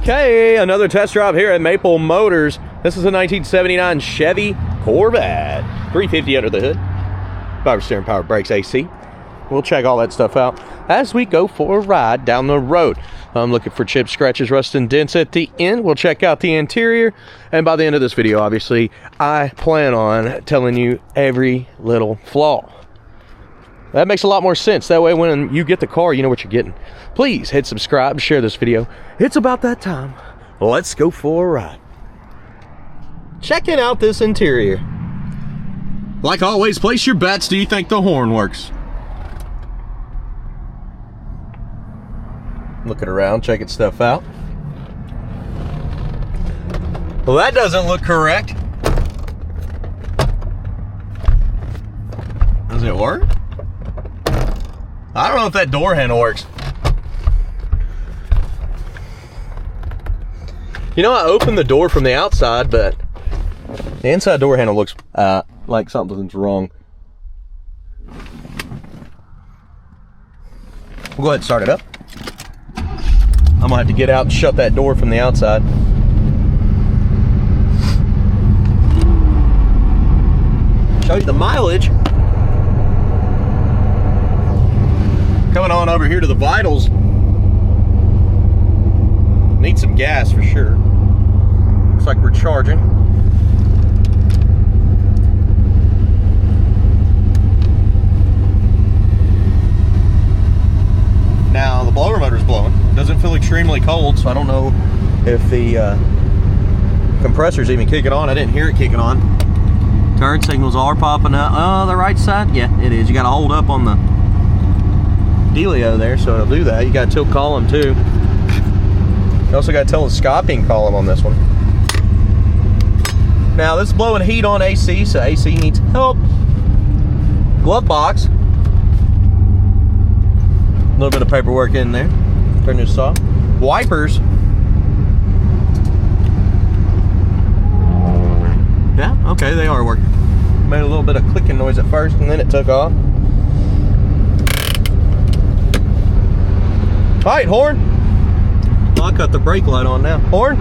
Okay, another test drive here at Maple Motors. This is a 1979 Chevy Corvette. 350 under the hood. Power steering, power brakes, AC. We'll check all that stuff out as we go for a ride down the road. I'm looking for chips, scratches, rust, and dents at the end. We'll check out the interior. And by the end of this video, obviously, I plan on telling you every little flaw. That makes a lot more sense. That way, when you get the car, you know what you're getting. Please hit subscribe and share this video. It's about that time. Let's go for a ride. Checking out this interior. Like always, place your bets. Do you think the horn works? Looking around, checking stuff out. Well, that doesn't look correct. Does it work? I don't know if that door handle works. You know, I opened the door from the outside, but the inside door handle looks like something's wrong. We'll go ahead and start it up. I'm gonna have to get out and shut that door from the outside. Show you the mileage. Coming on over here to the vitals. Need some gas for sure. Looks like we're charging. Now the blower motor's blowing. Doesn't feel extremely cold, so I don't know if the compressor's even kicking on. I didn't hear it kicking on. Turn signals are popping up. Oh, the right side? Yeah, it is. You gotta hold up on the dealio there, so it'll do that. You got tilt column too. You also got telescoping column on this one. Now this is blowing heat on AC, so AC needs help. Glove box. A little bit of paperwork in there. Turn this off. Wipers. Yeah, okay, they are working. Made a little bit of clicking noise at first, and then it took off. All right, horn. I'll cut the brake light on now. Horn.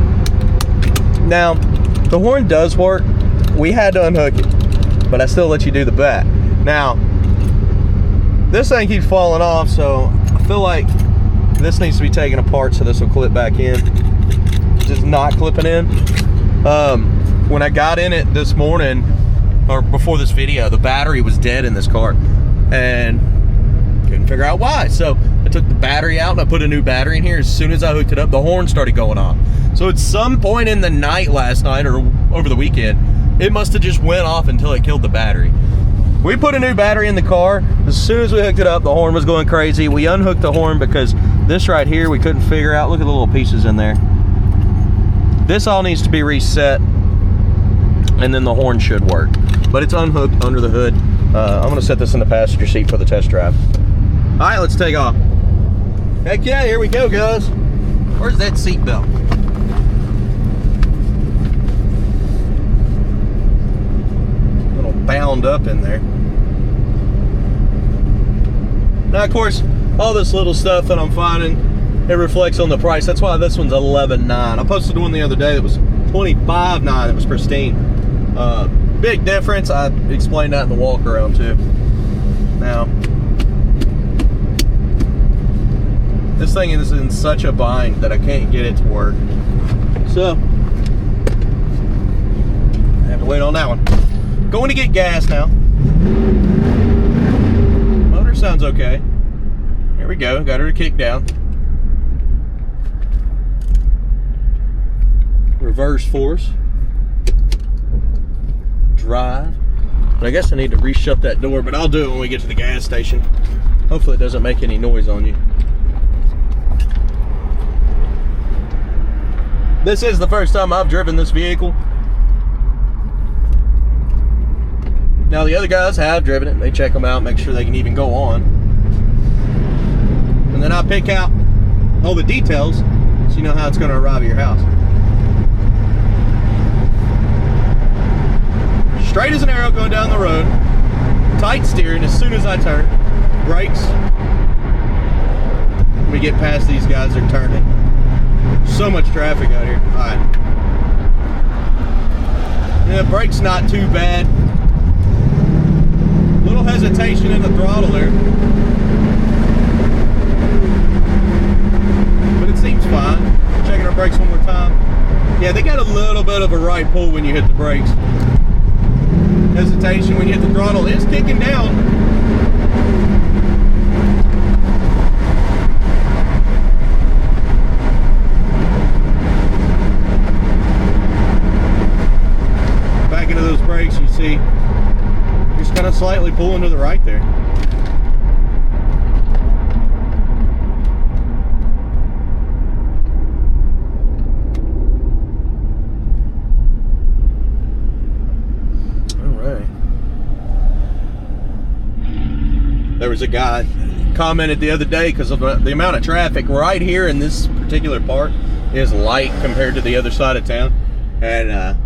Now, the horn does work. We had to unhook it, but I still let you do the back. Now, this thing keeps falling off, so I feel like this needs to be taken apart so this will clip back in. Just not clipping in. When I got in it this morning, or before this video, the battery was dead in this car, and couldn't figure out why. So I took the battery out and I put a new battery in here. As soon as I hooked it up, the horn started going off. So at some point in the night last night or over the weekend, it must have just went off until it killed the battery. We put a new battery in the car. As soon as we hooked it up, the horn was going crazy. We unhooked the horn because this right here we couldn't figure out. Look at the little pieces in there. This all needs to be reset, and then the horn should work. But it's unhooked under the hood. I'm gonna set this in the passenger seat for the test drive. All right, let's take off. Heck yeah, here we go, guys. Where's that seat belt? A little bound up in there. Now, of course, all this little stuff that I'm finding, it reflects on the price. That's why this one's $11.9. I posted one the other day that was $25.9. That was pristine. Big difference. I explained that in the walk around too. Now, this thing is in such a bind that I can't get it to work. So, I have to wait on that one. Going to get gas now. Motor sounds okay. Here we go. Got her to kick down. Reverse force. Drive. But I guess I need to re-shut that door, but I'll do it when we get to the gas station. Hopefully it doesn't make any noise on you. This is the first time I've driven this vehicle. Now the other guys have driven it. They check them out, make sure they can even go on. And then I pick out all the details so you know how it's going to arrive at your house. Straight as an arrow going down the road. Tight steering as soon as I turn. Brakes. We get past these guys, they're turning. So much traffic out here. All right. Yeah, the brake's not too bad. Little hesitation in the throttle there, but it seems fine. Checking our brakes one more time. Yeah, they got a little bit of a right pull when you hit the brakes. Hesitation when you hit the throttle. It's kicking down. Back into those brakes, you see, just kind of slightly pulling to the right there. There was a guy commented the other day because of the amount of traffic right here in this particular part is light compared to the other side of town. And I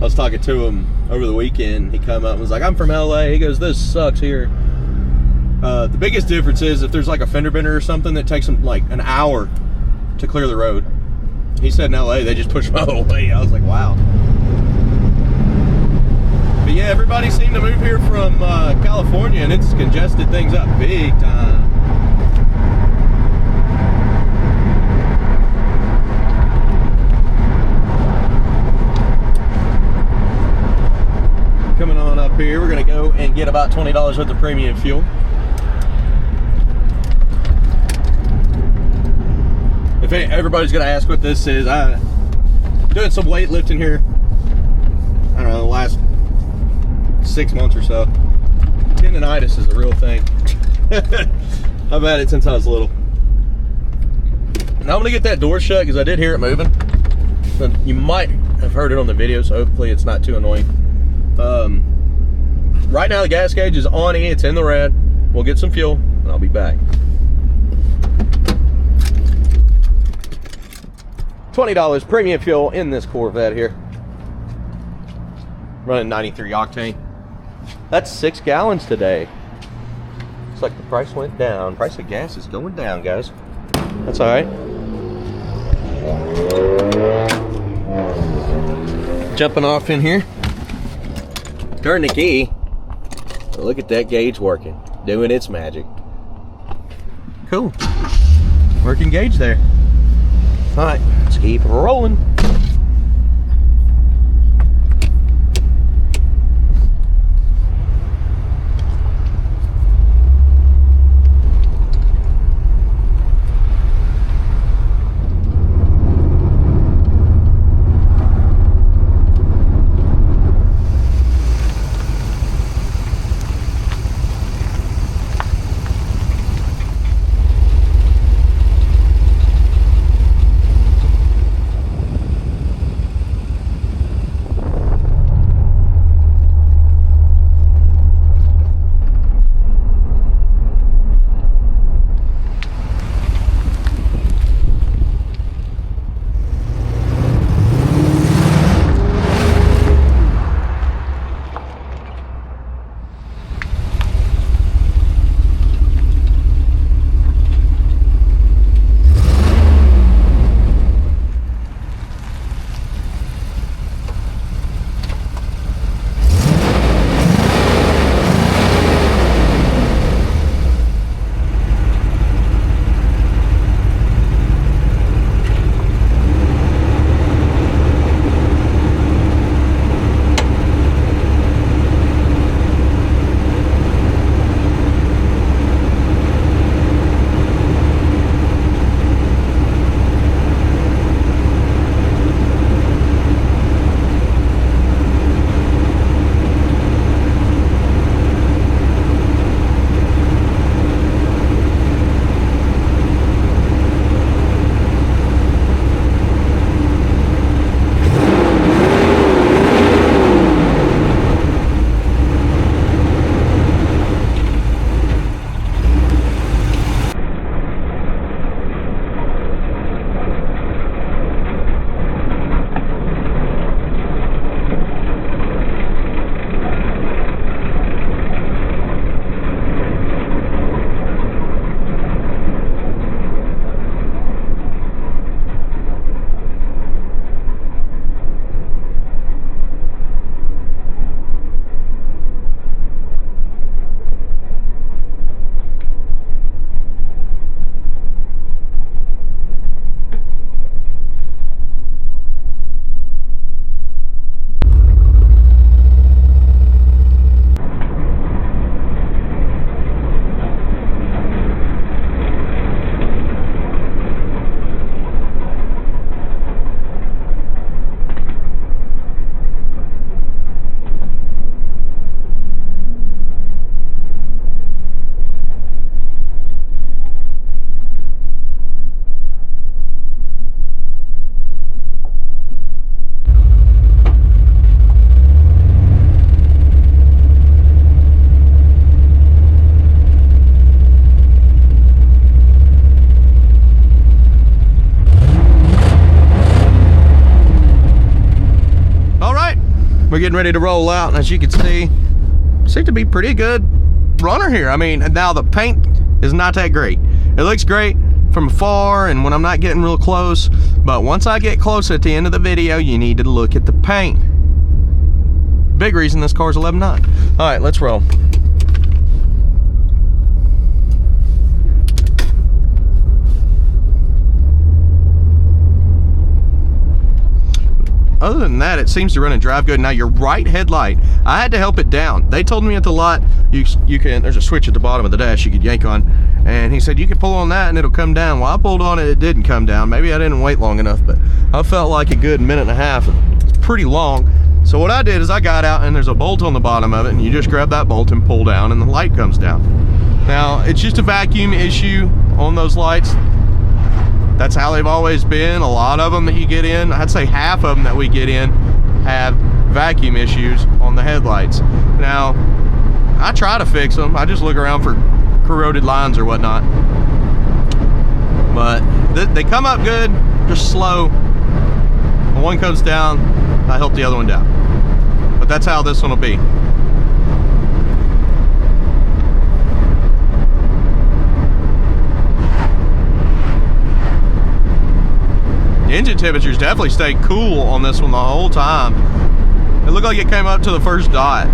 was talking to him over the weekend. He come up and was like, I'm from LA. He goes, this sucks here. The biggest difference is if there's like a fender bender or something that takes them like an hour to clear the road. He said in LA they just push them out of the way. I was like, wow. But yeah, everybody seemed to move here from California, and it's congested things up big time. Coming on up here, we're going to go and get about $20 worth of premium fuel. If everybody's going to ask what this is, I'm doing some weightlifting here. I don't know, the last 6 months or so. Tendonitis is a real thing. I've had it since I was little. Now I'm gonna get that door shut because I did hear it moving. You might have heard it on the video, so hopefully it's not too annoying. Right now the gas gauge is on E, it's in the red. We'll get some fuel and I'll be back. $20 premium fuel in this Corvette here. Running 93 octane. That's 6 gallons today. Looks like the price went down. Price of gas is going down, guys. That's all right. Jumping off in here. Turn the key. Look at that gauge working. Doing its magic. Cool. Working gauge there. All right, let's keep rolling. we're getting ready to roll out, and as you can see, seems to be pretty good runner here. I mean, now the paint is not that great. It looks great from afar and when I'm not getting real close, but once I get close at the end of the video, you need to look at the paint. Big reason this car's 11.9. All right, let's roll. Other than that, it seems to run and drive good. Now, your right headlight, I had to help it down. They told me at the lot, you can, there's a switch at the bottom of the dash you could yank on, and he said you can pull on that and it'll come down. Well, I pulled on it, it didn't come down. Maybe I didn't wait long enough, but I felt like a good minute and a half. It's pretty long. So what I did is I got out, and there's a bolt on the bottom of it, and you just grab that bolt and pull down, and the light comes down. Now, it's just a vacuum issue on those lights. That's how they've always been. A lot of them that you get in, I'd say half of them that we get in have vacuum issues on the headlights. Now, I try to fix them. I just look around for corroded lines or whatnot. But they come up good, just slow. When one comes down, I help the other one down. But that's how this one will be. The engine temperatures definitely stayed cool on this one the whole time. It looked like it came up to the first dot.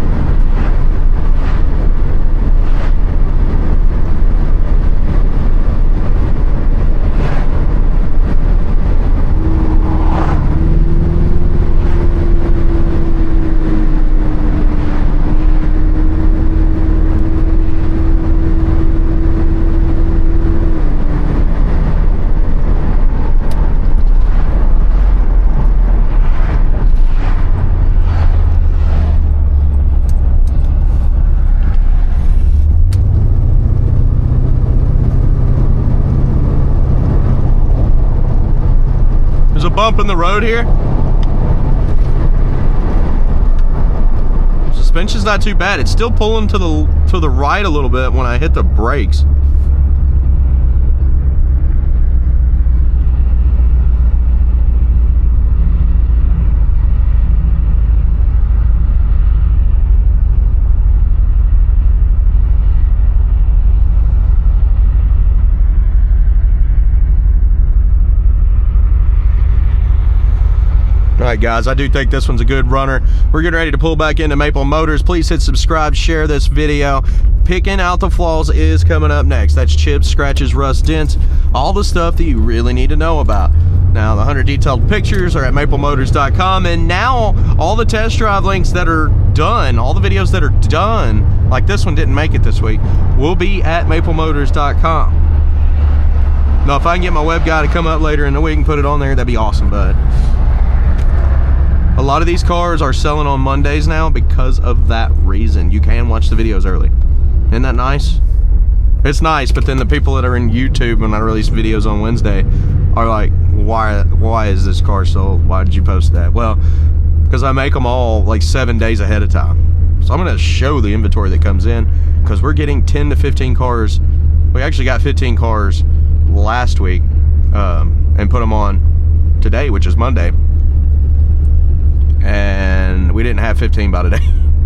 Bump in the road here. Suspension's not too bad. It's still pulling to the right a little bit when I hit the brakes. Alright guys, I do think this one's a good runner. We're getting ready to pull back into Maple Motors. Please hit subscribe, share this video. Picking out the flaws is coming up next. That's chips, scratches, rust, dents, all the stuff that you really need to know about. Now, the 100 detailed pictures are at maplemotors.com, and now all the test drive links that are done, all the videos that are done, like this one didn't make it this week, will be at maplemotors.com. Now, if I can get my web guy to come up later in the week and put it on there, that'd be awesome, bud. A lot of these cars are selling on Mondays now because of that reason. You can watch the videos early. Isn't that nice? It's nice, but then the people that are in YouTube when I release videos on Wednesday are like, why is this car sold? Why did you post that? Well, because I make them all like 7 days ahead of time. So I'm going to show the inventory that comes in, because we're getting 10 to 15 cars. We actually got 15 cars last week and put them on today, which is Monday. And we didn't have 15 by today.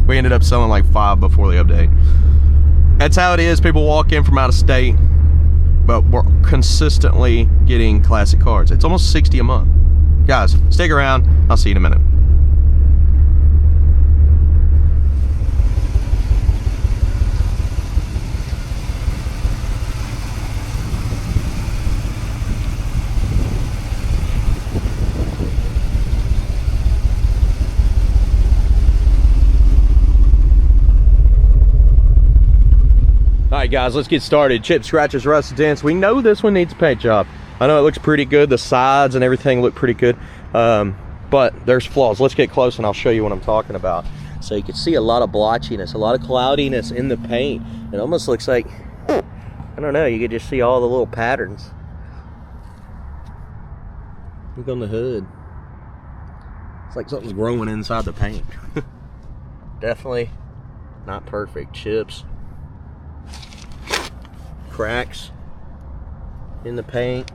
We ended up selling like 5 before the update. That's how it is. People walk in from out of state, but we're consistently getting classic cars. It's almost 60 a month. Guys, stick around. I'll see you in a minute. Alright guys, let's get started. Chips, scratches, rust, dents. We know this one needs a paint job. I know it looks pretty good. The sides and everything look pretty good. But there's flaws. Let's get close and I'll show you what I'm talking about. So you can see a lot of blotchiness, a lot of cloudiness in the paint. It almost looks like, I don't know, you can just see all the little patterns. Look on the hood. It's like something's growing inside the paint. Definitely not perfect. Chips. Cracks in the paint.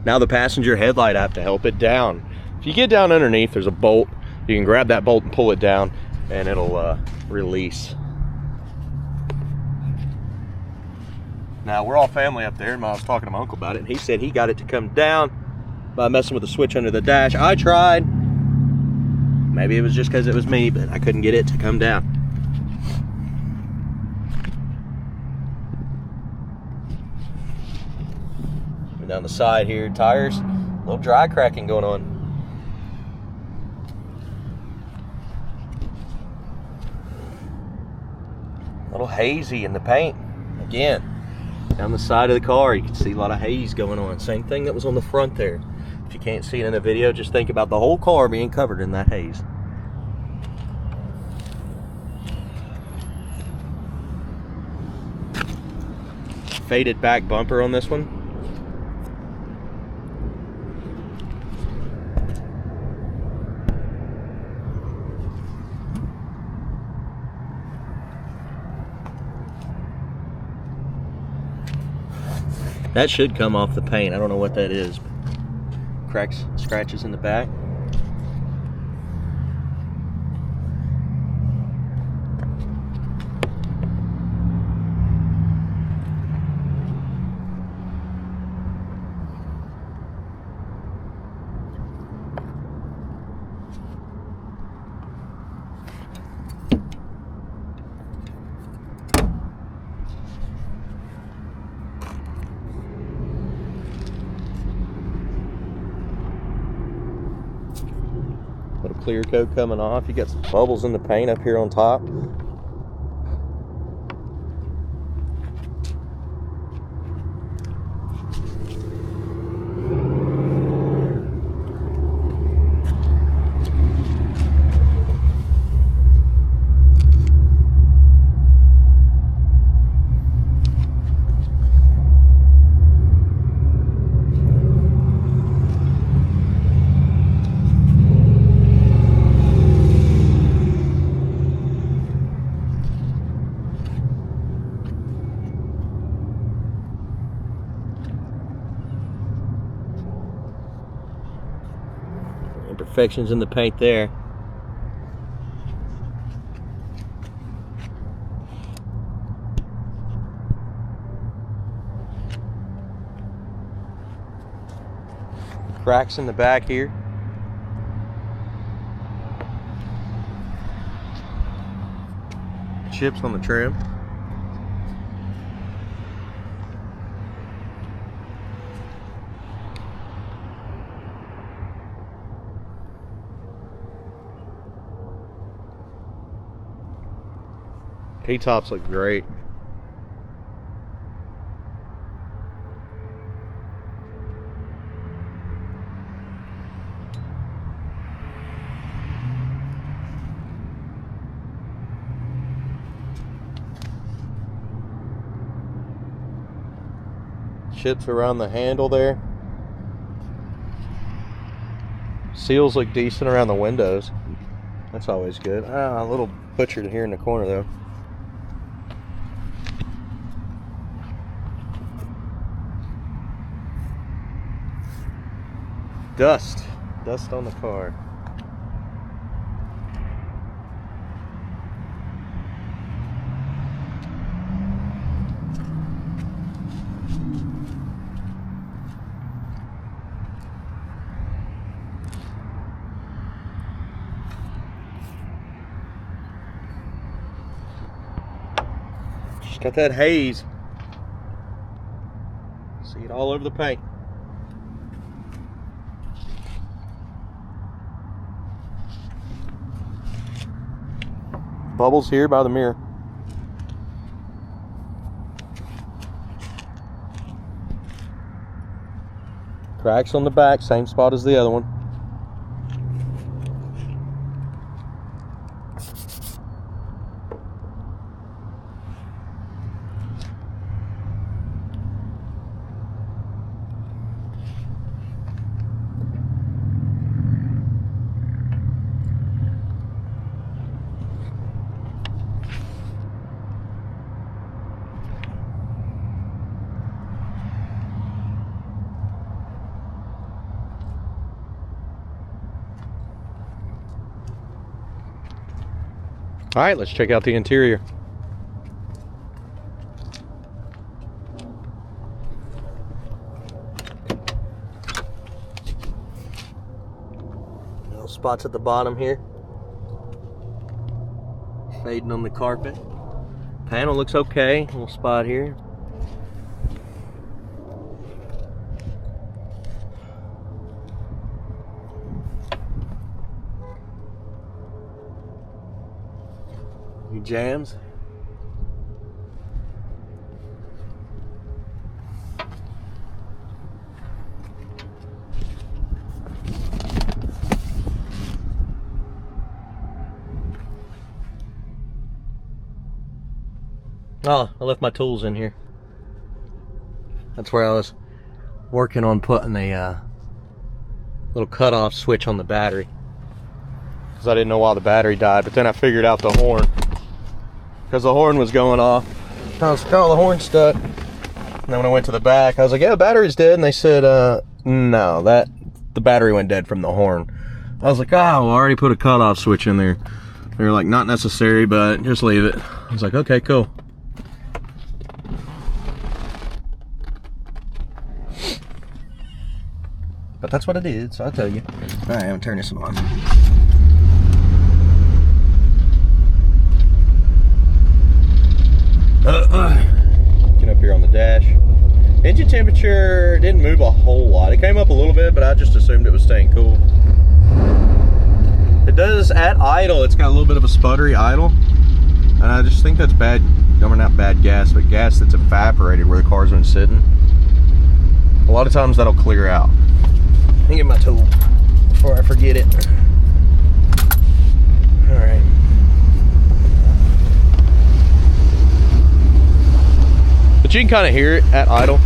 Now the passenger headlight, I have to help it down. If If you get down underneath, there's a bolt. You can grab that bolt and pull it down, and it'll release. Now, we're all family up there, and I was talking to my uncle about it, and he said he got it to come down by messing with the switch under the dash. I tried. Maybe it was just because it was me, but I couldn't get it to come down. And down the side here, tires, a little dry cracking going on. A little hazy in the paint. Again, down the side of the car, you can see a lot of haze going on. Same thing that was on the front there. If you can't see it in the video, just think about the whole car being covered in that haze. Faded back bumper on this one. That should come off the paint. I don't know what that is. Cracks, scratches in the back. Little clear coat coming off. You got some bubbles in the paint up here on top. Imperfections in the paint there. Cracks in the back here. Chips on the trim. T-tops look great. Chips around the handle there. Seals look decent around the windows. That's always good. A little butchered here in the corner though. Dust on the car. Just got that haze. See it all over the paint. Bubbles here by the mirror. Cracks on the back, same spot as the other one. All right, let's check out the interior. Little spots at the bottom here. Fading on the carpet. Panel looks okay. Little spot here. New jams. Oh, I left my tools in here. That's where I was working on putting a little cutoff switch on the battery, because I didn't know why the battery died, but then I figured out the horn, because the horn was going off. I was calling the horn stuck. And then when I went to the back, I was like, yeah, the battery's dead. And they said, no, the battery went dead from the horn. I was like, oh, well, I already put a cutoff switch in there. They were like, not necessary, but just leave it. I was like, okay, cool. But that's what it is, so I'll tell you. All right, I'm gonna turn this on. Get up here on the dash. Engine temperature didn't move a whole lot. It came up a little bit, but I just assumed it was staying cool. It does, at idle, it's got a little bit of a sputtery idle. And I just think that's bad, I mean, not bad gas, but gas that's evaporated where the car's been sitting. A lot of times that'll clear out. Let me get my tool before I forget it. All right. But you can kind of hear it at idle.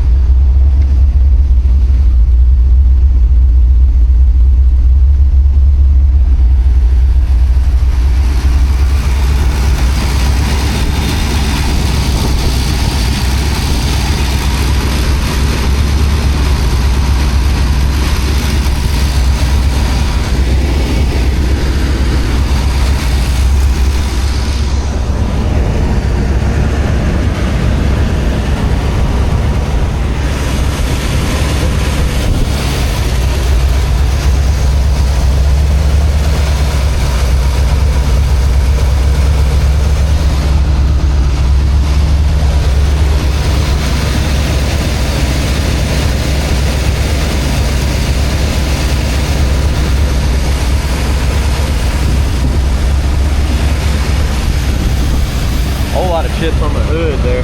Chips on the hood there.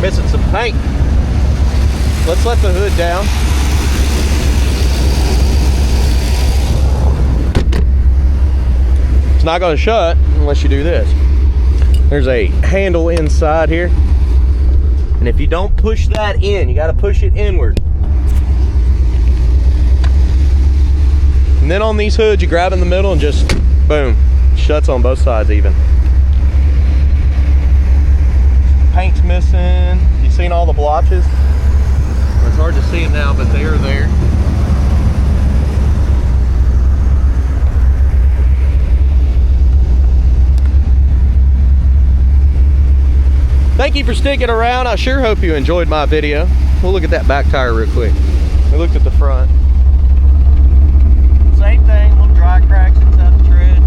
Missing some paint. Let's let the hood down. It's not going to shut unless you do this. There's a handle inside here, and if you don't push that in, you got to push it inward. And then on these hoods, you grab in the middle and just boom, shuts on both sides even. Paint's missing. You seen all the blotches? It's hard to see them now, but they are there. Thank you for sticking around. I sure hope you enjoyed my video. We'll look at that back tire real quick. We looked at the front. Same thing, little dry cracks inside the tread.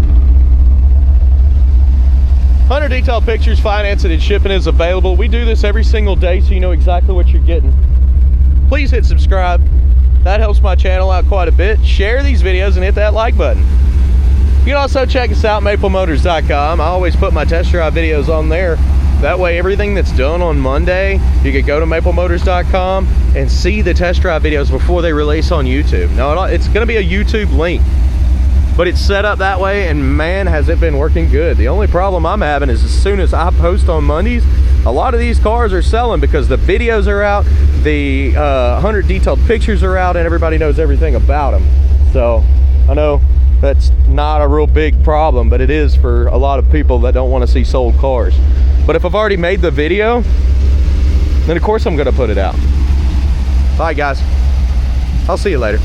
100 detailed pictures, financing and shipping is available. We do this every single day, so you know exactly what you're getting. Please hit subscribe. That helps my channel out quite a bit. Share these videos and hit that like button. You can also check us out, maplemotors.com. I always put my test drive videos on there. That way, everything that's done on Monday, you can go to maplemotors.com and see the test drive videos before they release on YouTube. Now, it's going to be a YouTube link, but it's set up that way, and man, has it been working good. The only problem I'm having is as soon as I post on Mondays, a lot of these cars are selling because the videos are out, the 100 detailed pictures are out, and everybody knows everything about them. So I know that's not a real big problem, but it is for a lot of people that don't want to see sold cars. But if I've already made the video, then of course I'm going to put it out. Bye guys, I'll see you later.